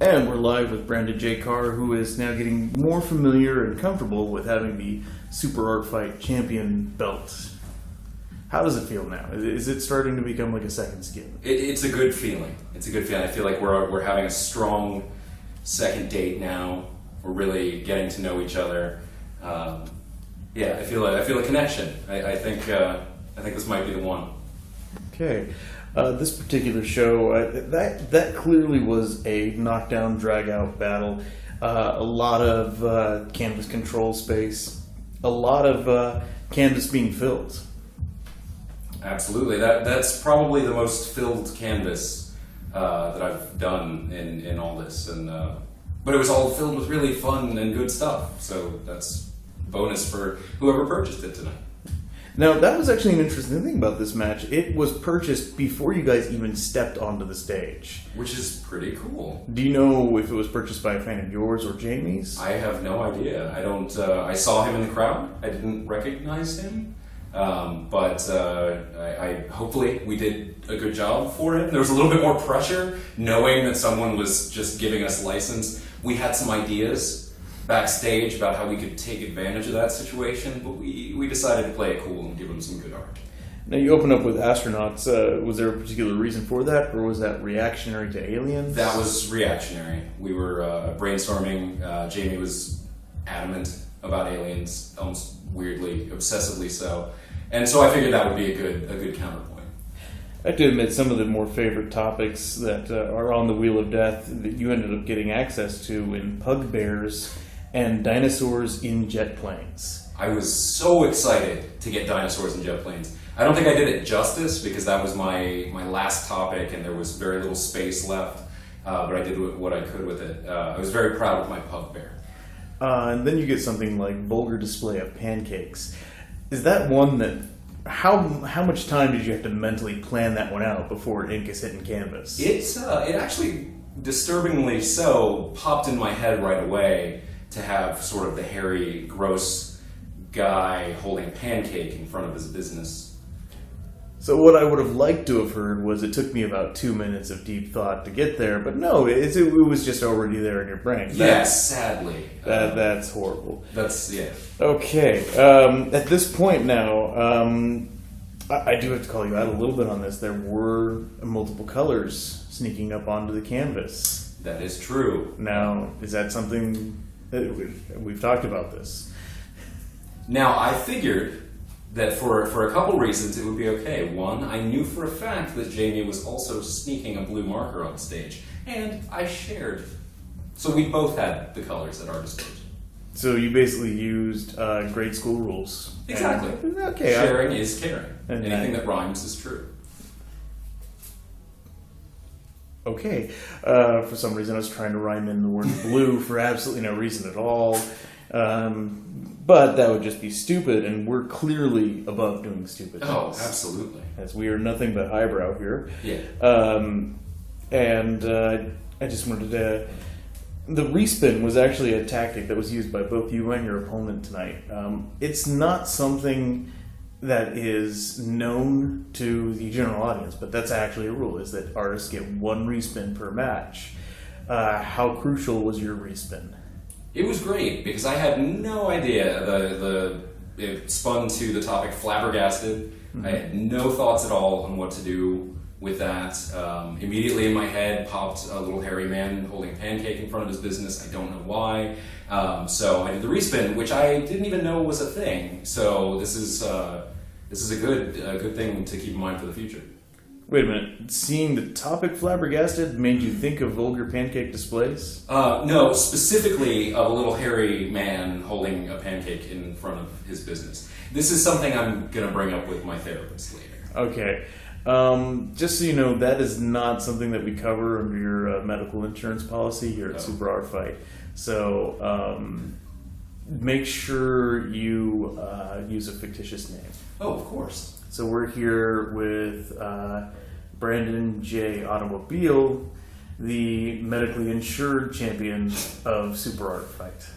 And we're live with Brandon J. Carr, who is now getting more familiar and comfortable with having the Super Art Fight Champion belt. How does it feel now? Is it starting to become like a second skin? It's a good feeling. It's a good feeling. I feel like we're having a strong second date now. We're really getting to know each other. I feel a connection. I think this might be the one. Okay. This particular show, that clearly was a knockdown, drag-out battle. A lot of canvas control space. A lot of canvas being filled. Absolutely. That's probably the most filled canvas that I've done in all this. But it was all filled with really fun and good stuff. So that's a bonus for whoever purchased it tonight. Now, that was actually an interesting thing about this match. It was purchased before you guys even stepped onto the stage. Which is pretty cool. Do you know if it was purchased by a fan of yours or Jamie's? I have no idea. I don't. I saw him in the crowd. I didn't recognize him. But hopefully we did a good job for him. There was a little bit more pressure knowing that someone was just giving us license. We had some ideas backstage about how we could take advantage of that situation, but we decided to play it cool and give them some good art. Now, you opened up with astronauts. Was there a particular reason for that, or was that reactionary to aliens? That was reactionary. We were brainstorming. Jamie was adamant about aliens, almost weirdly, obsessively so. And so I figured that would be a good counterpoint. I have to admit, some of the more favorite topics that are on the Wheel of Death that you ended up getting access to in pug bears and dinosaurs in jet planes. I was so excited to get dinosaurs in jet planes. I don't think I did it justice because that was my last topic and there was very little space left, but I did what I could with it. I was very proud of my pug bear. And then you get something like vulgar display of pancakes. Is that one that... How much time did you have to mentally plan that one out before ink is hitting canvas? It actually, disturbingly so, popped in my head right away to have sort of the hairy, gross guy holding a pancake in front of his business. So what I would have liked to have heard was it took me about 2 minutes of deep thought to get there, but no, it was just already there in your brain. Yes, sadly. That's horrible. Yeah. Okay, at this point now, I do have to call you out a little bit on this. There were multiple colors sneaking up onto the canvas. That is true. Now, is that something that we've talked about this? Now, I figured that for a couple reasons it would be okay. One, I knew for a fact that Jamie was also sneaking a blue marker on stage, and I shared. So we both had the colors at our disposal. So you basically used grade school rules. Exactly. Okay. Sharing is caring. Anything that rhymes is true. Okay. For some reason I was trying to rhyme in the word blue for absolutely no reason at all. But that would just be stupid, and we're clearly above doing stupid things. Oh, absolutely. As we are nothing but highbrow here. Yeah. I just wanted to... The respin was actually a tactic that was used by both you and your opponent tonight. It's not something that is known to the general audience, but that's actually a rule, is that artists get one respin per match. How crucial was your respin? It was great because I had no idea. It spun to the topic flabbergasted. Mm-hmm. I had no thoughts at all on what to do with that. Immediately in my head popped a little hairy man holding a pancake in front of his business. I don't know why. So I did the respin, which I didn't even know was a thing. So this is a good thing to keep in mind for the future. Wait a minute. Seeing the topic flabbergasted made you think of vulgar pancake displays? No, specifically of a little hairy man holding a pancake in front of his business. This is something I'm going to bring up with my therapist later. Okay. Just so you know, that is not something that we cover under your medical insurance policy here at Super Art Fight. So make sure you use a fictitious name. Oh, of course. So we're here with Brandon J. Automobile, the medically insured champion of Super Art Fight.